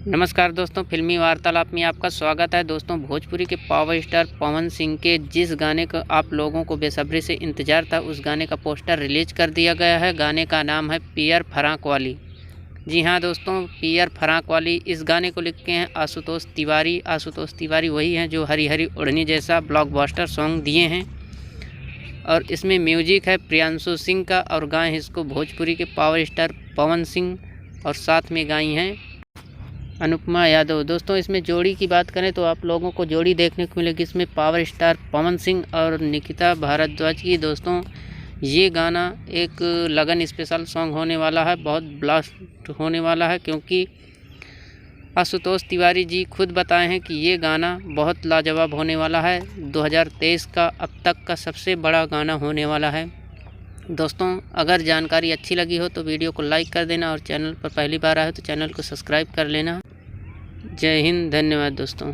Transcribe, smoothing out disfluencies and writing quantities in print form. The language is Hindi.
नमस्कार दोस्तों, फिल्मी वार्तालाप में आपका स्वागत है। दोस्तों, भोजपुरी के पावर स्टार पवन सिंह के जिस गाने का आप लोगों को बेसब्री से इंतज़ार था, उस गाने का पोस्टर रिलीज कर दिया गया है। गाने का नाम है पियर फराक वाली। जी हाँ दोस्तों, पियर फराक वाली इस गाने को लिखे हैं आशुतोष तिवारी। आशुतोष तिवारी वही हैं जो हरी हरी ओढ़नी जैसा ब्लॉकबस्टर सॉन्ग दिए हैं, और इसमें म्यूजिक है प्रियांशु सिंह का, और गाए हैं इसको भोजपुरी के पावर स्टार पवन सिंह, और साथ में गाई हैं अनुपमा यादव। दोस्तों, इसमें जोड़ी की बात करें तो आप लोगों को जोड़ी देखने को मिलेगी इसमें पावर स्टार पवन सिंह और निकिता भारद्वाज की। दोस्तों, ये गाना एक लगन स्पेशल सॉन्ग होने वाला है, बहुत ब्लास्ट होने वाला है, क्योंकि आशुतोष तिवारी जी खुद बताए हैं कि ये गाना बहुत लाजवाब होने वाला है। 2023 का अब तक का सबसे बड़ा गाना होने वाला है। दोस्तों, अगर जानकारी अच्छी लगी हो तो वीडियो को लाइक कर देना, और चैनल पर पहली बार आए तो चैनल को सब्सक्राइब कर लेना। जय हिंद, धन्यवाद दोस्तों।